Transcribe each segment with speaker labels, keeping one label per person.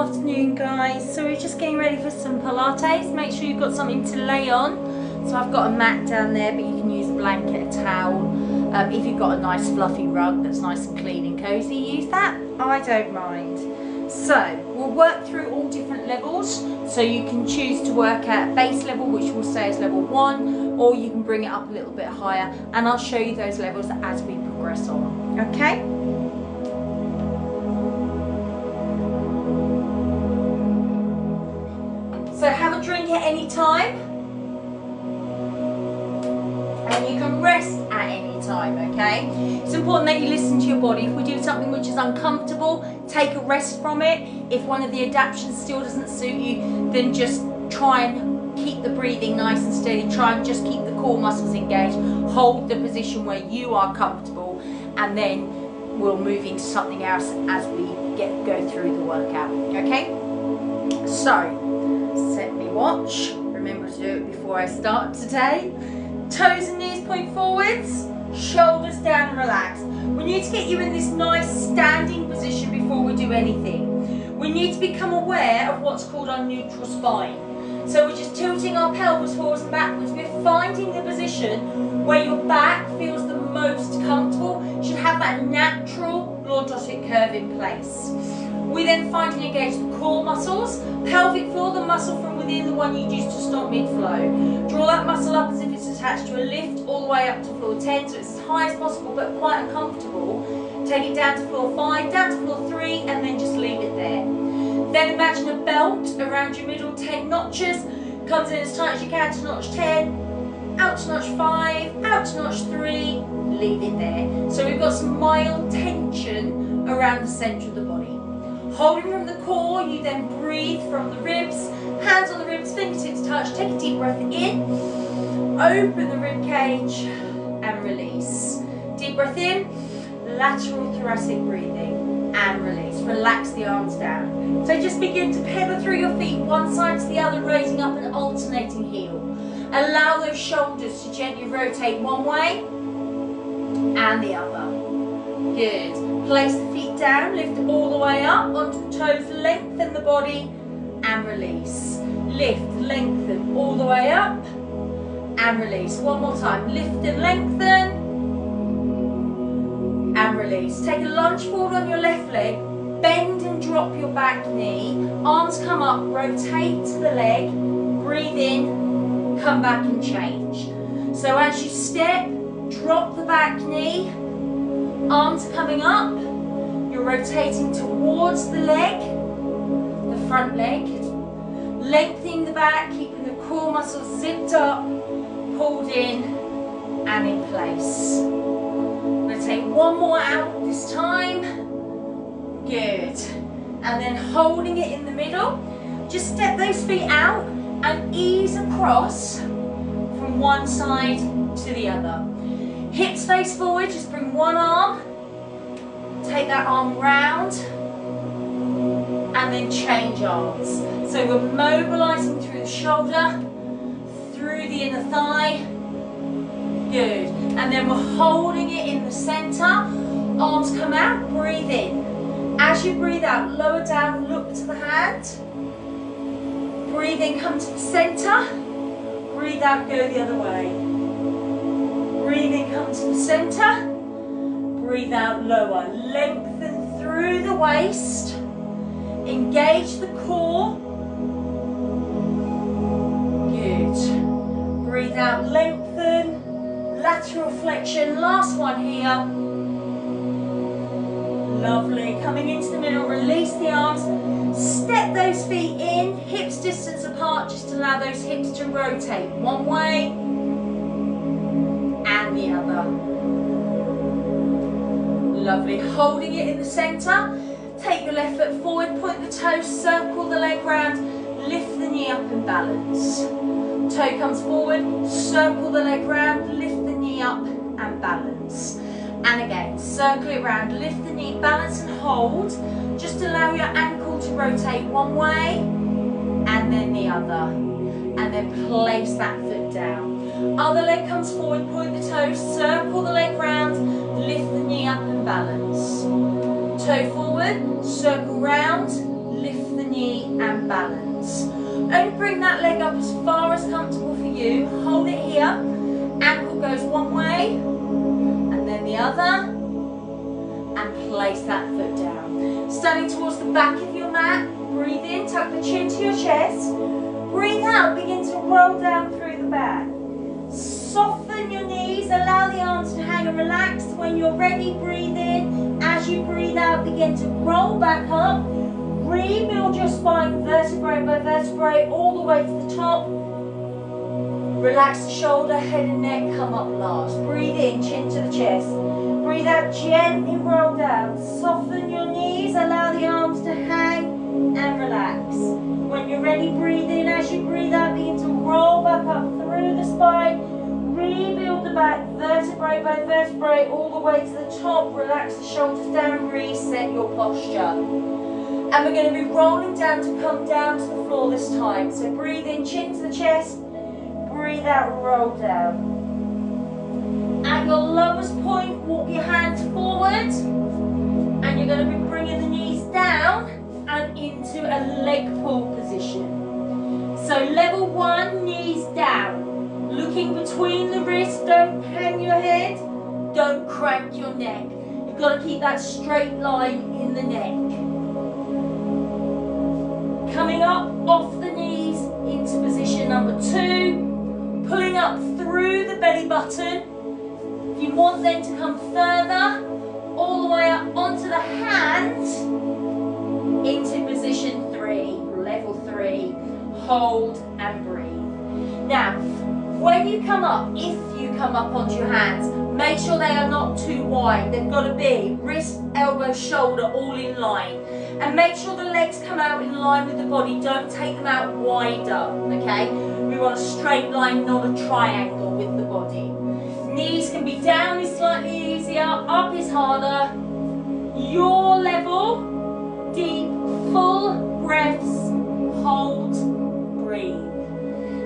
Speaker 1: afternoon, guys. So we're just getting ready for some Pilates. Make sure you've got something to lay on. So I've got a mat down there, but you can use a blanket, a towel. If you've got a nice fluffy rug that's nice and clean and cozy, use that. I don't mind. So we'll work through all different levels. So you can choose to work at base level, which will stay as level 1, or you can bring it up a little bit higher, and I'll show you those levels as we progress on. Okay? So have a drink at any time, and you can rest at any time, okay? It's important that you listen to your body. If we do something which is uncomfortable, take a rest from it. If one of the adaptations still doesn't suit you, then just try and keep the breathing nice and steady. Try and just keep the core muscles engaged. Hold the position where you are comfortable, and then we'll move into something else as we go through the workout, okay? So, set me watch. Remember to do it before I start today. Toes and knees point forwards, shoulders down and relax. We need to get you in this nice standing position before we do anything. We need to become aware of what's called our neutral spine. So we're just tilting our pelvis forwards and backwards. We're finding the position where your back feels the most comfortable. You should have that natural lordotic curve in place. We then find and engage the core muscles, pelvic floor, the muscle from within, the one you use to stop mid-flow. Draw that muscle up as if it's attached to a lift all the way up to floor 10, so it's as high as possible but quite uncomfortable. Take it down to floor 5, down to floor 3, and then just leave it there. Then imagine a belt around your middle, 10 notches, comes in as tight as you can to notch 10, out to notch 5, out to notch 3, leave it there. So we've got some mild tension around the centre of the body. Holding from the core, you then breathe from the ribs, hands on the ribs, fingertips touch, take a deep breath in, open the rib cage and release. Deep breath in, lateral thoracic breathing and release. Relax the arms down. So just begin to pivot through your feet, one side to the other, raising up an alternating heel. Allow those shoulders to gently rotate one way and the other. Good. Place the feet down, lift all the way up onto the toes, lengthen the body and release. Lift, lengthen all the way up and release. One more time. Lift and lengthen and release. Take a lunge forward on your left leg, bend and drop your back knee. Arms come up, rotate to the leg, breathe in, come back and change. So as you step, drop the back knee. Arms coming up, you're rotating towards the leg, the front leg, lengthening the back, keeping the core muscles zipped up, pulled in and in place. I'm going to take one more out this time, good, and then holding it in the middle, just step those feet out and ease across from one side to the other. Hips face forward, just bring one arm, take that arm round, and then change arms. So we're mobilising through the shoulder, through the inner thigh, good. And then we're holding it in the centre, arms come out, breathe in. As you breathe out, lower down, look to the hand. Breathe in, come to the centre, breathe out, go the other way. Breathe in, come to the centre, breathe out, lower. Lengthen through the waist, engage the core, good. Breathe out, lengthen, lateral flexion, last one here. Lovely, coming into the middle, release the arms, step those feet in, hips distance apart, just allow those hips to rotate one way and the other. Lovely, holding it in the centre, take your left foot forward, point the toes, circle the leg round, lift the knee up and balance. Toe comes forward, circle the leg round, lift the knee up and balance. And again, circle it round, lift the knee, balance and hold. Just allow your ankle to rotate one way and then the other. And then place that foot down. Other leg comes forward, point the toes, circle the leg round, lift the knee up and balance. Toe forward, circle round, lift the knee knee and balance. Only bring that leg up as far as comfortable for you. Hold it here. Ankle goes one way and then the other. And place that foot down. Standing towards the back of your mat. Breathe in, tuck the chin to your chest. Breathe out, begin to roll down through the back. Soften your knees, allow the arms to hang and relax. When you're ready, breathe in. As you breathe out, begin to roll back up. Rebuild your spine vertebrae by vertebrae all the way to the top. Relax the shoulder, head and neck, come up last. Breathe in, chin to the chest. Breathe out, gently roll down. Soften your knees, allow the arms to hang and relax. When you're ready, breathe in. As you breathe out, begin to roll back up through the spine. Rebuild the back, vertebrae by vertebrae, all the way to the top. Relax the shoulders down, reset your posture. And we're going to be rolling down to come down to the floor this time. So breathe in, chin to the chest. Breathe out, roll down. At your lowest point, walk your hands forward. And you're going to be bringing the knees down and into a leg pull position. So level 1, knees down. Looking between the wrists, don't hang your head, don't crank your neck. You've got to keep that straight line in the neck. Coming up off the knees into position number 2, pulling up through the belly button. If you want them to come further, all the way up onto the hands, into position 3, level 3, hold and breathe. Now, when you come up, if you come up onto your hands, make sure they are not too wide. They've got to be wrist, elbow, shoulder, all in line. And make sure the legs come out in line with the body. Don't take them out wider, okay? We want a straight line, not a triangle with the body. Knees can be down is slightly easier, up is harder. Your level, deep, full breaths, hold, breathe.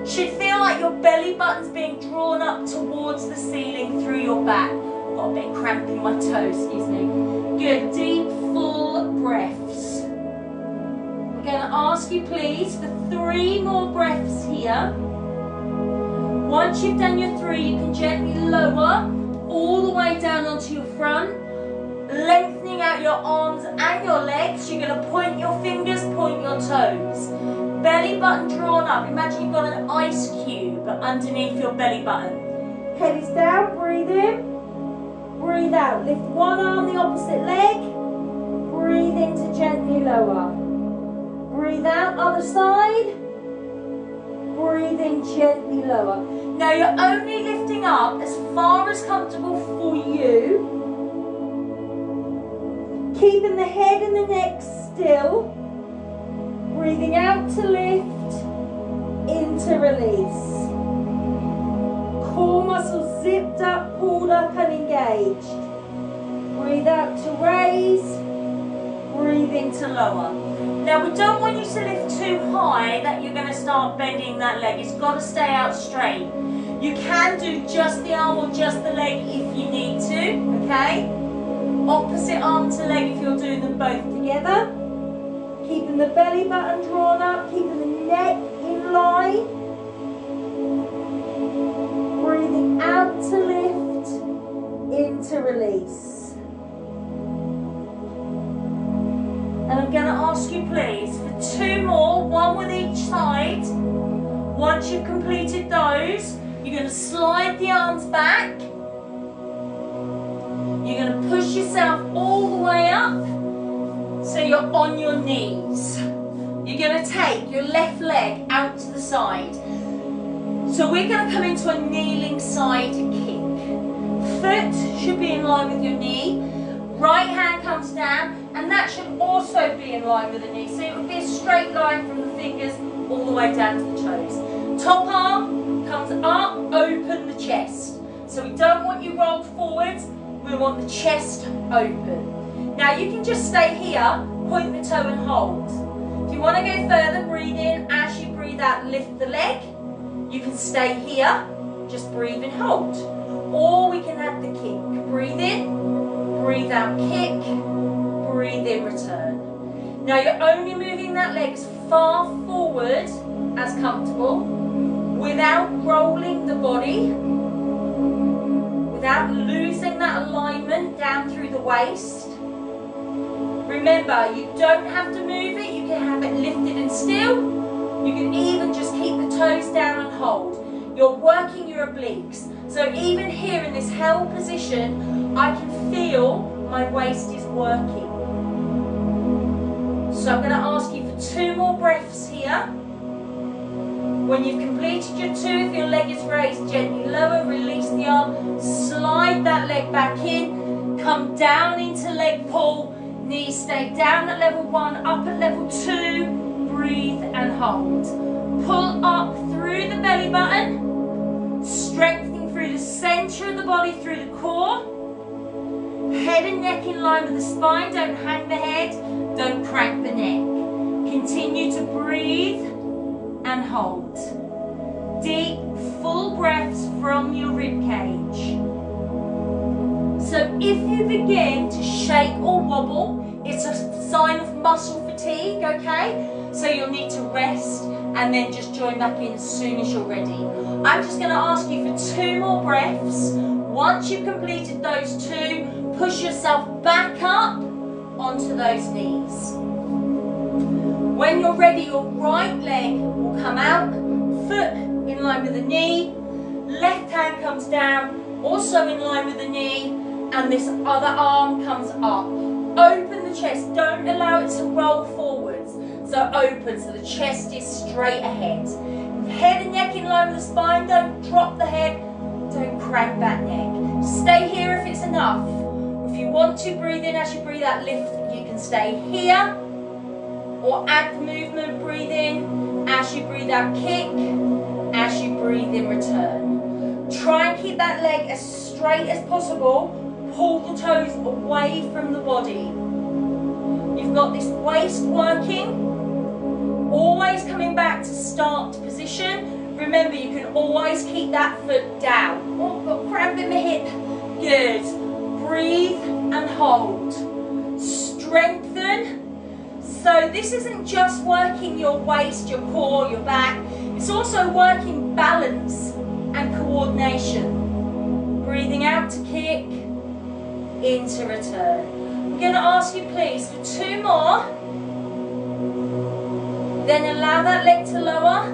Speaker 1: Should feel like your belly button's being drawn up towards the ceiling through your back. Got a bit of cramp in my toes, excuse me. Good, deep, full breaths. We're going to ask you please for 3 more breaths here. Once you've done your 3, you can gently lower all the way down onto your front, lengthening out your arms and your legs. You're going to point your fingers, point your toes. Belly button drawn up. Imagine you've got an ice cube underneath your belly button. Head is down, breathe in, breathe out. Lift one arm, the opposite leg. Breathe in to gently lower. Breathe out, other side. Breathe in, gently lower. Now you're only lifting up as far as comfortable for you. Keeping the head and the neck still. Breathing out to lift, in to release. Core muscles zipped up, pulled up and engaged. Breathe out to raise, breathe in to lower. Now we don't want you to lift too high that you're going to start bending that leg. It's got to stay out straight. You can do just the arm or just the leg if you need to, okay? Opposite arm to leg if you're doing them both together. Keeping the belly button drawn up, keeping the neck in line. Breathing out to lift, in to release. And I'm going to ask you please for 2 more, 1 with each side. Once you've completed those, you're going to slide the arms back. You're going to push yourself all the way up. So you're on your knees. You're going to take your left leg out to the side. So we're going to come into a kneeling side kick. Foot should be in line with your knee. Right hand comes down and that should also be in line with the knee. So it would be a straight line from the fingers all the way down to the toes. Top arm comes up, open the chest. So we don't want you rolled forwards, we want the chest open. Now you can just stay here, point the toe and hold. If you want to go further, breathe in. As you breathe out, lift the leg. You can stay here, just breathe and hold. Or we can add the kick. Breathe in, breathe out, kick, breathe in, return. Now you're only moving that leg as far forward as comfortable, without rolling the body, without losing that alignment down through the waist. Remember, you don't have to move it, you can have it lifted and still. You can even just keep the toes down and hold. You're working your obliques. So even here in this held position, I can feel my waist is working. So I'm going to ask you for 2 more breaths here. When you've completed your 2, if your leg is raised, gently lower, release the arm, slide that leg back in, come down into leg pull, knees stay down at level 1, up at level 2, breathe and hold. Pull up through the belly button, strengthening through the centre of the body, through the core. Head and neck in line with the spine, don't hang the head, don't crank the neck. Continue to breathe and hold. Deep, full breaths from your rib cage. So if you begin to shake or wobble, it's a sign of muscle fatigue, okay? So you'll need to rest and then just join back in as soon as you're ready. I'm just going to ask you for 2 more breaths. Once you've completed those 2, push yourself back up onto those knees. When you're ready, your right leg will come out, foot in line with the knee, left hand comes down, also in line with the knee, and this other arm comes up. Open the chest, don't allow it to roll forwards. So open, so the chest is straight ahead. Head and neck in line with the spine, don't drop the head, don't crank that neck. Stay here if it's enough. If you want to breathe in as you breathe out, lift, you can stay here, or add the movement, breathe in, as you breathe out, kick, as you breathe in, return. Try and keep that leg as straight as possible, pull the toes away from the body. You've got this waist working, always coming back to start position. Remember, you can always keep that foot down. Oh, got cramp in the hip. Good. Breathe and hold. Strengthen. So this isn't just working your waist, your core, your back. It's also working balance and coordination. Breathing out to kick, in to return. I'm going to ask you please for 2 more. Then allow that leg to lower.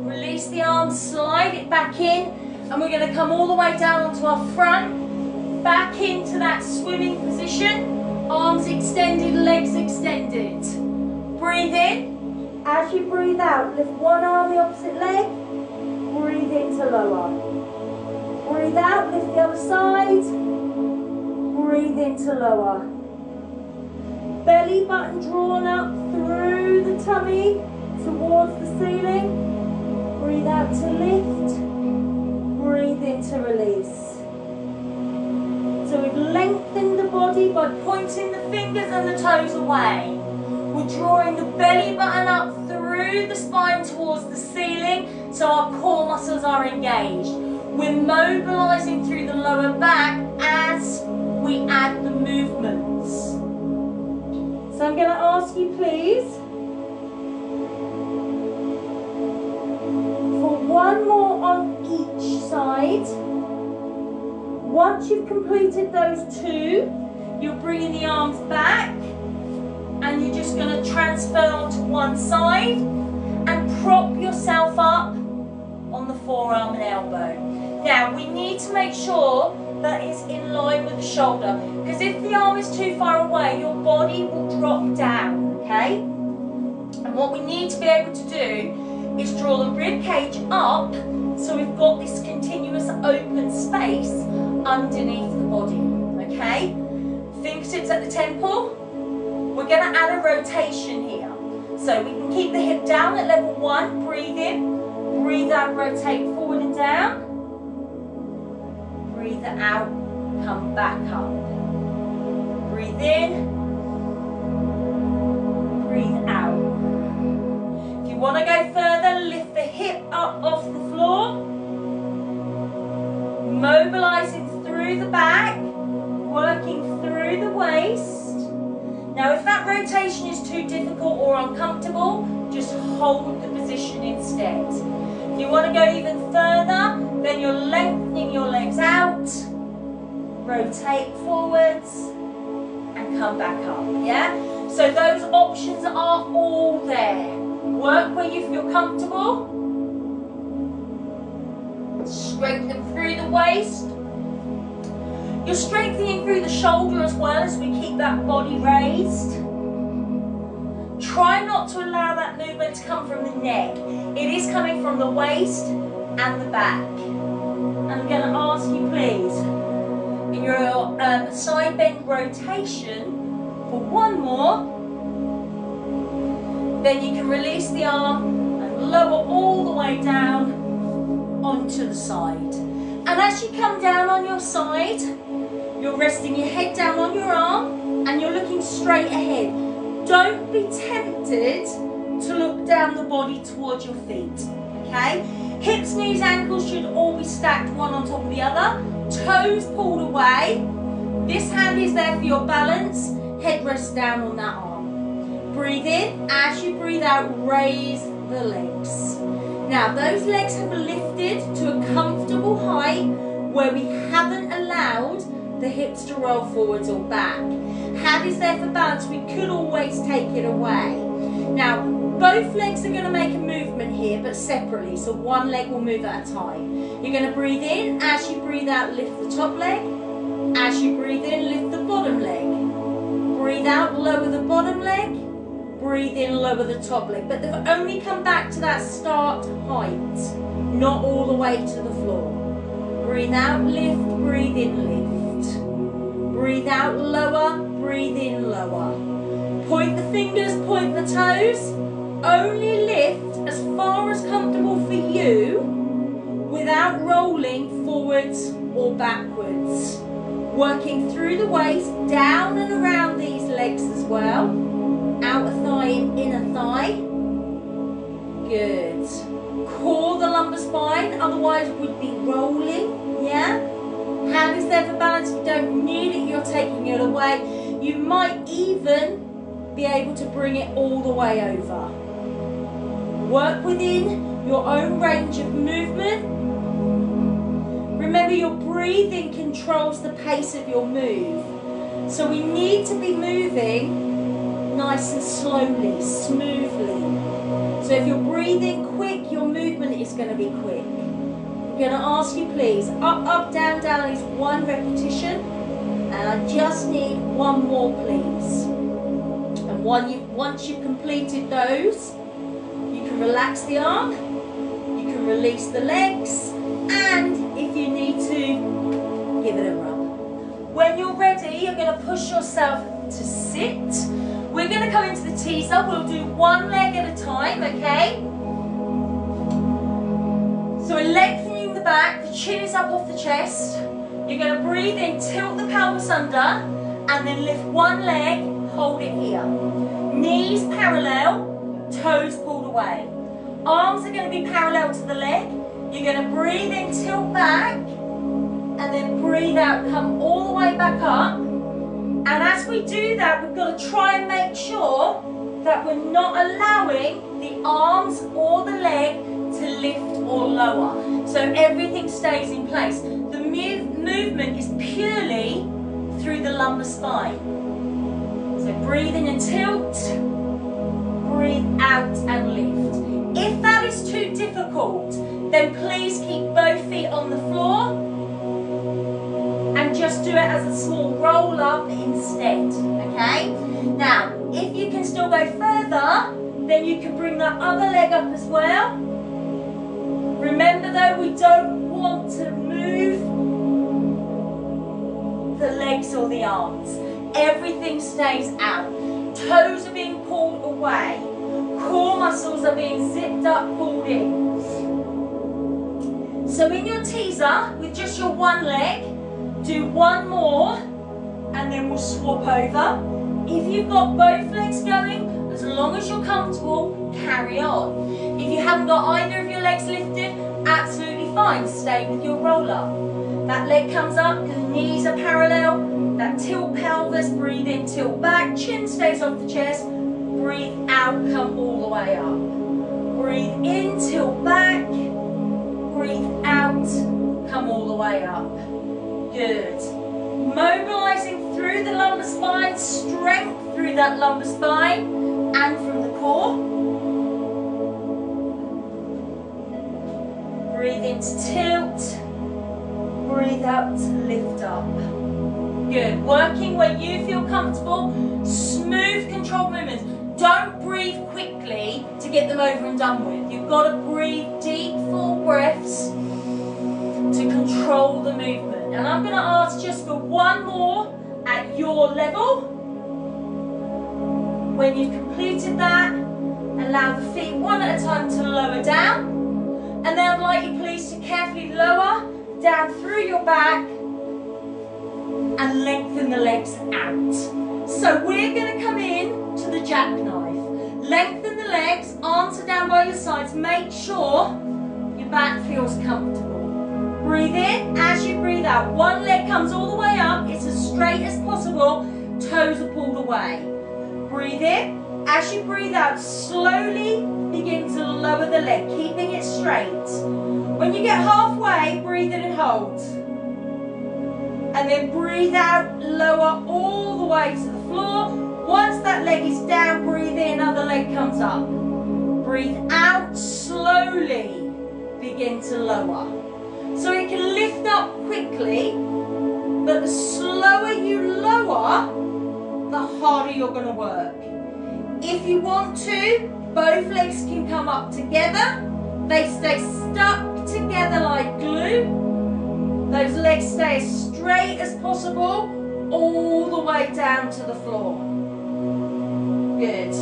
Speaker 1: Release the arm, slide it back in. And we're going to come all the way down onto our front. Back into that swimming position. Arms extended, legs extended. Breathe in. As you breathe out, lift one arm, the opposite leg. Breathe in to lower. Breathe out, lift the other side. Breathe in to lower. Belly button drawn up through the tummy towards the ceiling. Breathe out to lift. Breathe in to release. So we've lengthened the body by pointing the fingers and the toes away. We're drawing the belly button up through the spine towards the ceiling so our core muscles are engaged. We're mobilising through the lower back as we add the movements. So I'm going to ask you please for 1 more on each side. Once you've completed those 2, you're bringing the arms back and you're just going to transfer onto one side and prop yourself up on the forearm and elbow. Now we need to make sure that it's in line with the shoulder, because if the arm is too far away, your body will drop down, okay? And what we need to be able to do is draw the rib cage up so we've got this continuous open space underneath the body, okay? Fingertips at the temple. We're going to add a rotation here. So we can keep the hip down at level 1, breathe in, breathe out, rotate forward and down. Breathe out, come back up. Breathe in, breathe out. If you want to go further, lift the hip up off the floor. Mobilising through the back, working through the waist. Now if that rotation is too difficult or uncomfortable, just hold the position instead. If you want to go even further, then you're lengthening your legs out, rotate forwards, and come back up, yeah? So those options are all there. Work where you feel comfortable. Strengthen through the waist. You're strengthening through the shoulder as well as we keep that body raised. Try not to allow that movement to come from the neck. It is coming from the waist and the back. And I'm going to ask you please, in your side bend rotation, for one more, then you can release the arm and lower all the way down onto the side. And as you come down on your side, you're resting your head down on your arm and you're looking straight ahead. Don't be tempted to look down the body towards your feet, okay? Hips, knees, ankles should all be stacked one on top of the other. Toes pulled away. This hand is there for your balance. Head rests down on that arm. Breathe in. As you breathe out, raise the legs. Now, those legs have lifted to a comfortable height where we haven't allowed the hips to roll forwards or back. Hand is there for balance. We could always take it away. Now, both legs are going to make a movement here, but separately. So one leg will move at a time. You're going to breathe in. As you breathe out, lift the top leg. As you breathe in, lift the bottom leg. Breathe out, lower the bottom leg. Breathe in, lower the top leg. But they've only come back to that start height, not all the way to the floor. Breathe out, lift. Breathe in, lift. Breathe out, lower. Breathe in, lower. Point the fingers, point the toes. Only lift as far as comfortable for you without rolling forwards or backwards. Working through the waist, down and around these legs as well. Outer thigh and inner thigh. Good. Core the lumbar spine, otherwise we'd be rolling, yeah? Hand is there for balance. You don't need it, you're taking it away. You might even be able to bring it all the way over. Work within your own range of movement. Remember, your breathing controls the pace of your move. So we need to be moving nice and slowly, smoothly. So if you're breathing quick, your movement is going to be quick. I'm going to ask you please, up, up, down, down is one repetition. And I just need one more please. And once you've completed those, you can relax the arm, you can release the legs, and if you need to, give it a rub. When you're ready, you're going to push yourself to sit. We're going to come into the teaser. We'll do one leg at a time, okay? So we're lengthening the back, the chin is up off the chest. You're going to breathe in, tilt the pelvis under, and then lift one leg, hold it here. Knees parallel, toes pulled away. Arms are going to be parallel to the leg. You're going to breathe in, tilt back, and then breathe out, come all the way back up. And as we do that, we've got to try and make sure that we're not allowing the arms or the leg to lift or lower. So everything stays in place. The movement is purely through the lumbar spine. So breathe in and tilt, breathe out and lift. If that is too difficult, then please keep both feet on the floor and just do it as a small roll up instead, okay? Now, if you can still go further, then you can bring that other leg up as well. Remember though, we don't want to move the legs or the arms. Everything stays out. Toes are being pulled away. Core muscles are being zipped up, pulled in. So in your teaser, with just your one leg, do one more, and then we'll swap over. If you've got both legs going, as long as you're comfortable, carry on. If you haven't got either of your legs lifted, absolutely fine, stay with your roll up. That leg comes up, the knees are parallel, That tilt pelvis, breathe in, tilt back, chin stays off the chest, breathe out, come all the way up. Breathe in, tilt back, breathe out, come all the way up. Good. Mobilizing through the lumbar spine, strength through that lumbar spine and from the core. Breathe in to tilt, breathe out to lift up. Good. Working where you feel comfortable, smooth controlled movements. Don't breathe quickly to get them over and done with. You've got to breathe deep, full breaths to control the movement. And I'm going to ask just for one more at your level. When you've completed that, allow the feet one at a time to lower down. And then I'd like you please to carefully lower down through your back and lengthen the legs out. So we're going to come in to the jackknife. Lengthen the legs, arms are down by your sides. Make sure your back feels comfortable. Breathe in. As you breathe out, one leg comes all the way up. It's as straight as possible. Toes are pulled away. Breathe in. As you breathe out, slowly begin to lower the leg, keeping it straight. When you get halfway, breathe in and hold. And then breathe out, lower all the way to the floor. Once that leg is down, breathe in, other leg comes up. Breathe out, slowly begin to lower. So it can lift up quickly, but the slower you lower, the harder you're going to work. If you want to, both legs can come up together. They stay stuck together like glue. Those legs stay as straight as possible, all the way down to the floor. Good.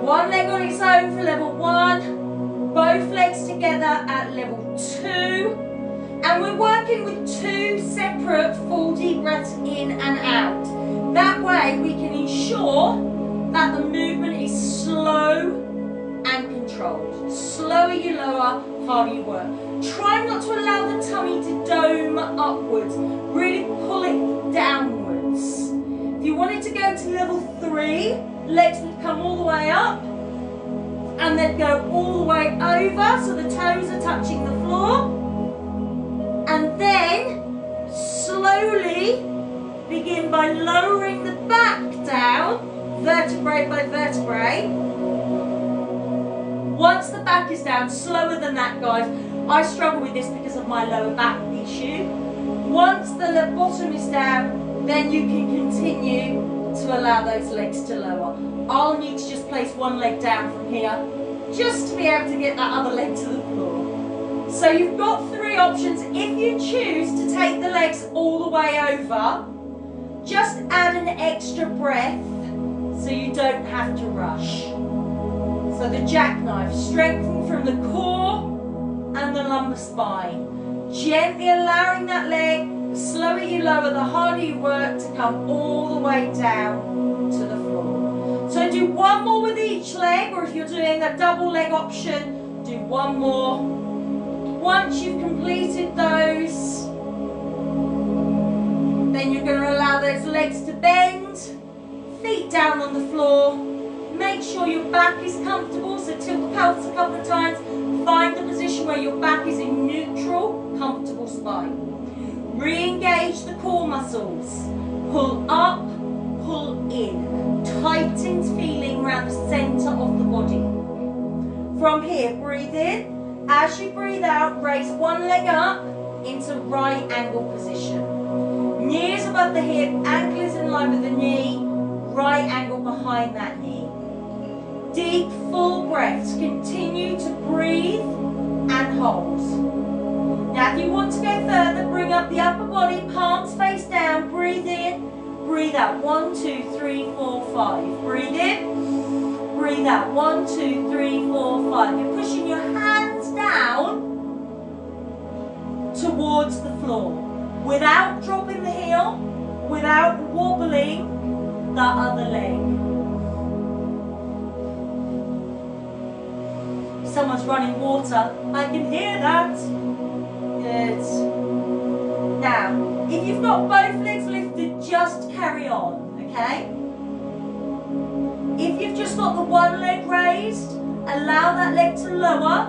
Speaker 1: One leg on its own for level 1, both legs together at level 2. And we're working with 2 separate full deep breaths in and out. That way we can ensure that the movement is slow and controlled. Slower you lower, harder you work. Try not to allow the tummy to dome upwards. Really pull it downwards. If you wanted to go to level 3, legs would come all the way up and then go all the way over so the toes are touching the floor. And then slowly begin by lowering the back down, vertebrae by vertebrae. Once the back is down, slower than that, guys. I struggle with this because of my lower back issue. Once the bottom is down, then you can continue to allow those legs to lower. I'll need to just place one leg down from here, just to be able to get that other leg to the floor. So you've got 3 options. If you choose to take the legs all the way over, just add an extra breath so you don't have to rush. So the jackknife, strengthen from the core and the lumbar spine. Gently allowing that leg, the slower you lower, the harder you work to come all the way down to the floor. So do one more with each leg, or if you're doing a double leg option, do one more. Once you've completed those, then you're going to allow those legs to bend, feet down on the floor. Make sure your back is comfortable, so tilt the pelvis a couple of times. Find the position where your back is in neutral, comfortable spine. Re-engage the core muscles. Pull up, pull in. Tightened feeling around the centre of the body. From here, breathe in. As you breathe out, raise one leg up into right angle position. Knee is above the hip, ankle is in line with the knee, right angle behind that knee. Deep, full breaths. Continue to breathe and hold. Now, if you want to go further, bring up the upper body, palms face down, breathe in, breathe out. 1, 2, 3, 4, 5. Breathe in, breathe out. 1, 2, 3, 4, 5. You're pushing your hands down towards the floor without dropping the heel, without wobbling the other leg. Someone's running water. I can hear that. Good. Now, if you've got both legs lifted just carry on, okay? If you've just got the one leg raised, allow that leg to lower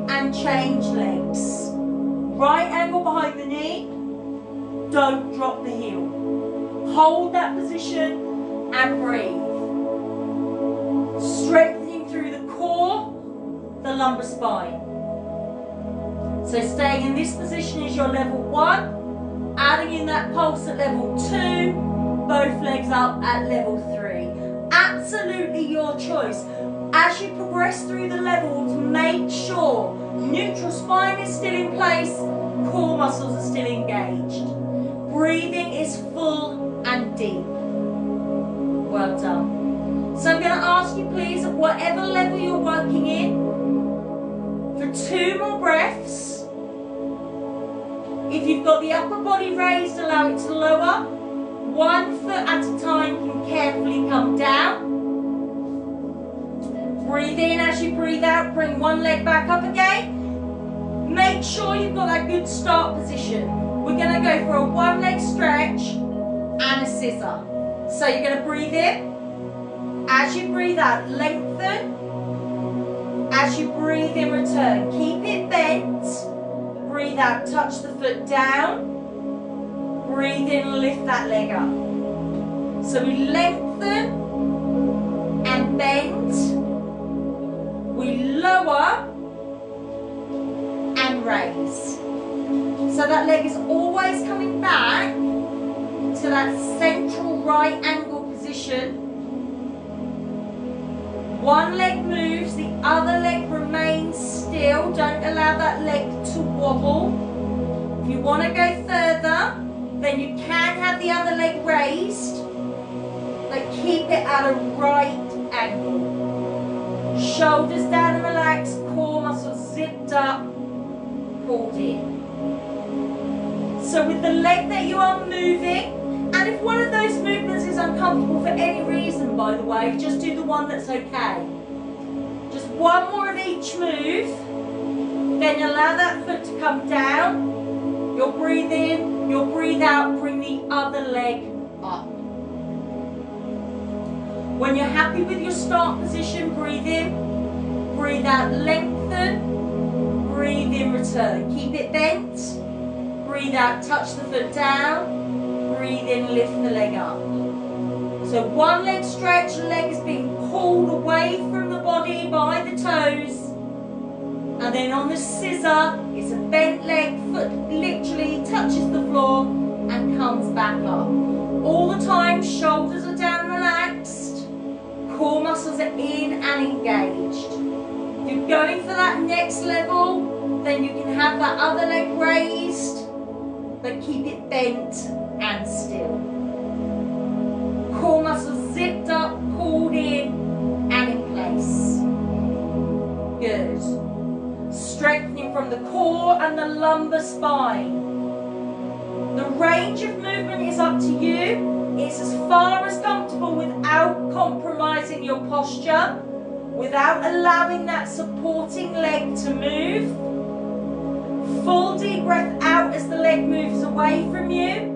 Speaker 1: and change legs. Right angle behind the knee, don't drop the heel. Hold that position and breathe. Strengthening through the core, the lumbar spine. So staying in this position is your level 1, adding in that pulse at level 2, both legs up at level 3. Absolutely your choice. As you progress through the levels, make sure neutral spine is still in place, core muscles are still engaged. Breathing is full and deep. Well done. So I'm going to ask you please, at whatever level you're working in, for 2 more breaths. If you've got the upper body raised, allow it to lower. 1 foot at a time can carefully come down. Breathe in as you breathe out, bring one leg back up again. Make sure you've got that good start position. We're going to go for a 1 leg stretch and a scissor. So you're going to breathe in. As you breathe out, lengthen. As you breathe in, return. Keep it bent. Breathe out, touch the foot down. Breathe in, lift that leg up. So we lengthen and bend. We lower and raise. So that leg is always coming back to that central right angle position. One leg moves, the other leg remains still. Don't allow that leg to wobble. If you want to go further, then you can have the other leg raised, but keep it at a right angle. Shoulders down and relaxed, core muscles zipped up, pulled in. So with the leg that you are moving, and if one of those movements is uncomfortable for any reason, by the way, just do the one that's okay. Just one more of each move, then allow that foot to come down. You'll breathe in, you'll breathe out, bring the other leg up. When you're happy with your start position, breathe in, breathe out, lengthen, breathe in, return. Keep it bent, breathe out, touch the foot down, breathe in, lift the leg up. So 1 leg stretch, leg is being pulled away from the body by the toes. And then on the scissor, it's a bent leg, foot literally touches the floor and comes back up. All the time, shoulders are down and relaxed, core muscles are in and engaged. If you're going for that next level, then you can have that other leg raised, but keep it bent and still. Core muscles zipped up, pulled in and in place. Good. Strengthening from the core and the lumbar spine. The range of movement is up to you. It's as far as comfortable without compromising your posture, without allowing that supporting leg to move. Full deep breath out as the leg moves away from you.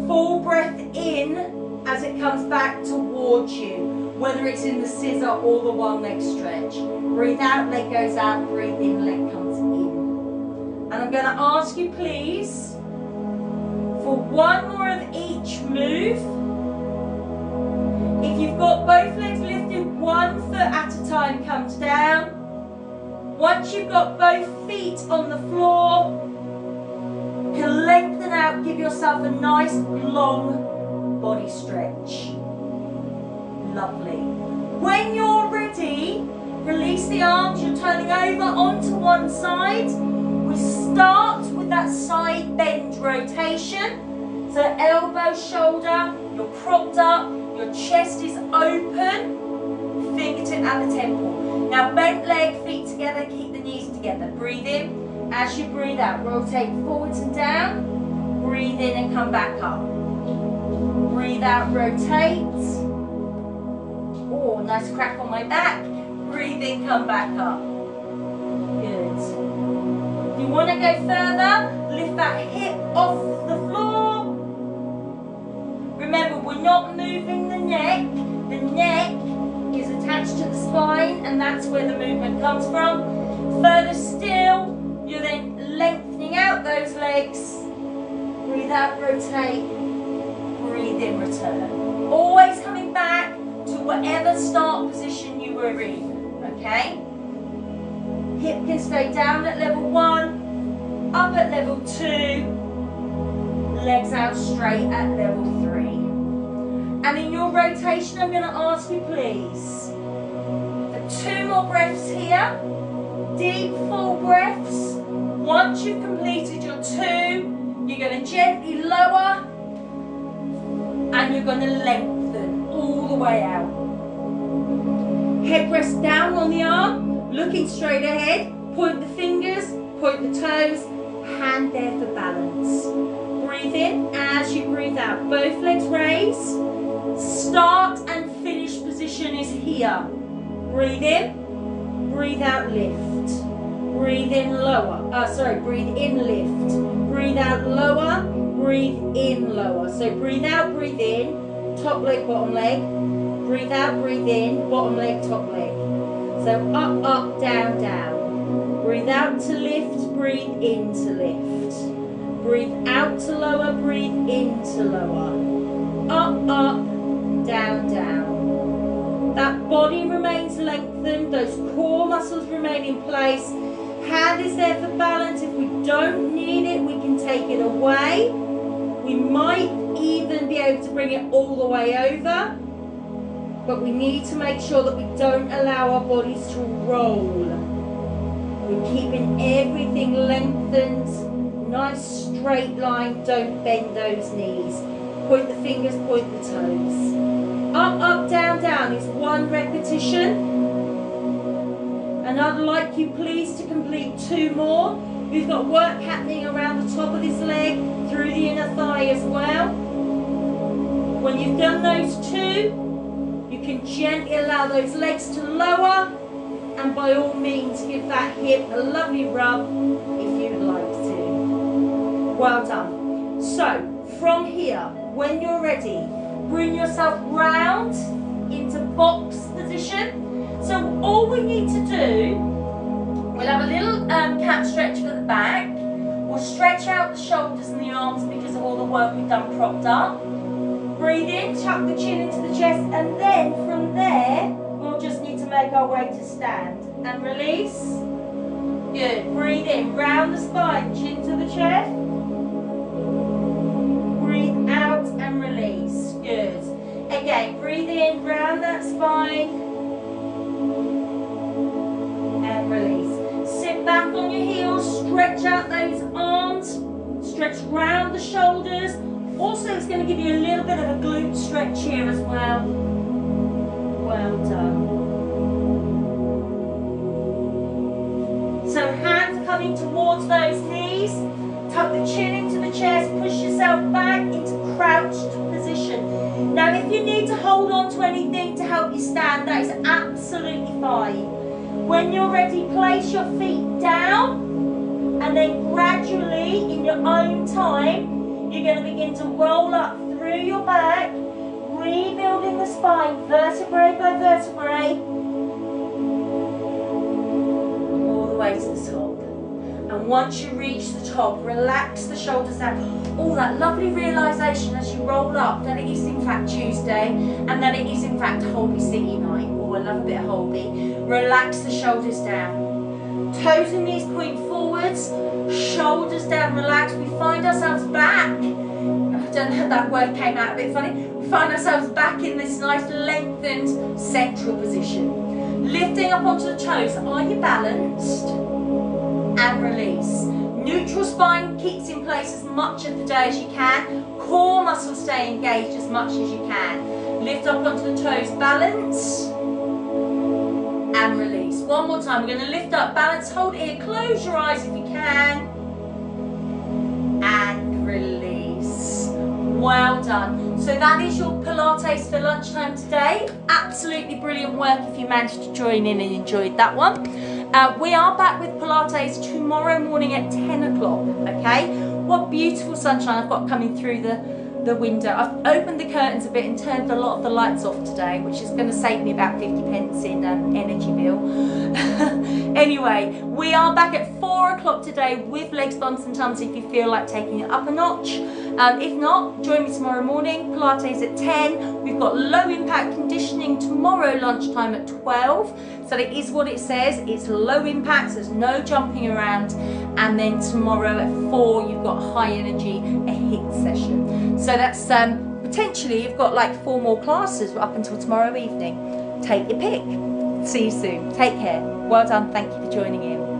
Speaker 1: Full breath in as it comes back towards you, whether it's in the scissor or the 1 leg stretch. Breathe out, leg goes out, breathe in, leg comes in. And I'm going to ask you please, for 1 more of each move. If you've got both legs lifted, 1 foot at a time comes down. Once you've got both feet on the floor, you can lengthen out, give yourself a nice long body stretch. Lovely. When you're ready, release the arms, you're turning over onto one side. We start with that side bend rotation. So elbow, shoulder, you're propped up, your chest is open, fingertip at the temple. Now bent leg, feet together, keep the knees together. Breathe in. As you breathe out, rotate forwards and down. Breathe in and come back up. Breathe out, rotate. Oh, nice crack on my back. Breathe in, come back up. Good. If you want to go further, lift that hip off the floor. not moving the neck is attached to the spine, and that's where the movement comes from. Further still, you're then lengthening out those legs. Breathe out, rotate. Breathe in, return. Always coming back to whatever start position you were in, okay? Hip can stay down at level 1, up at level 2, legs out straight at level 3. And in your rotation, I'm going to ask you, please, for 2 more breaths here. Deep, full breaths. Once you've completed your 2, you're going to gently lower and you're going to lengthen all the way out. Head rests down on the arm, looking straight ahead. Point the fingers, point the toes, hand there for balance. Breathe in as you breathe out. Both legs raise. Start and finish position is here. Breathe in, breathe out, lift. Breathe in, lower. Breathe in, lift. Breathe out, lower. Breathe in, lower. So breathe out, breathe in. Top leg, bottom leg. Breathe out, breathe in. Bottom leg, top leg. So up, up, down, down. Breathe out to lift. Breathe in to lift. Breathe out to lower. Breathe in to lower. Up, up, down, down. That body remains lengthened. Those core muscles remain in place. Hand is there for balance. If we don't need it, we can take it away. We might even be able to bring it all the way over. But we need to make sure that we don't allow our bodies to roll. We're keeping everything lengthened. Nice straight line. Don't bend those knees. Point the fingers, point the toes. Up, up, down, down is 1 repetition. And I'd like you please to complete 2 more. We've got work happening around the top of this leg, through the inner thigh as well. When you've done those 2, you can gently allow those legs to lower, and by all means give that hip a lovely rub if you'd like to. Well done. So from here, when you're ready, bring yourself round into box position. So all we need to do, we'll have a little cat stretch for the back. We'll stretch out the shoulders and the arms because of all the work we've done propped up. Breathe in, tuck the chin into the chest, and then from there, we'll just need to make our way to stand. And release. Good. Breathe in, round the spine, chin to the chest. Breathe out and release. Good. Again, breathe in, round that spine. And release. Sit back on your heels, stretch out those arms, stretch round the shoulders. Also, it's going to give you a little bit of a glute stretch here as well. Well done. So hands are coming towards those knees. Tuck the chin into the chest, push yourself back into crouched position. Now, if you need to hold on to anything to help you stand, that is absolutely fine. When you're ready, place your feet down, and then gradually, in your own time, you're going to begin to roll up through your back, rebuilding the spine, vertebrae by vertebrae, all the way to the top. And once you reach the top, relax the shoulders down. Oh, that lovely realisation as you roll up that it is in fact Tuesday, and that it is in fact Holby City night. Oh, I love a bit of Holby. Relax the shoulders down. Toes and knees point forwards, shoulders down, relax. We find ourselves back. I don't know, that word came out a bit funny. We find ourselves back in this nice lengthened central position. Lifting up onto the toes. Are you balanced? And release. Neutral spine keeps in place as much of the day as you can. Core muscles stay engaged as much as you can. Lift up onto the toes, balance. And release. One more time, we're going to lift up, balance, hold here, close your eyes if you can. And release. Well done. So that is your Pilates for lunchtime today. Absolutely brilliant work if you managed to join in and enjoyed that one. We are back with Pilates tomorrow morning at 10 o'clock, okay? What beautiful sunshine I've got coming through the the window. I've opened the curtains a bit and turned a lot of the lights off today, which is going to save me about 50 pence in energy bill. Anyway, we are back at 4 o'clock today with legs, bumps and tums if you feel like taking it up a notch. If not, join me tomorrow morning. Pilates at 10. We've got low impact conditioning tomorrow lunchtime at 12. So it is what it says. It's low impact, so there's no jumping around. And then tomorrow at 4, you've got high energy, a HIIT session. So that's potentially you've got like 4 more classes up until tomorrow evening. Take your pick. See you soon. Take care. Well done. Thank you for joining in.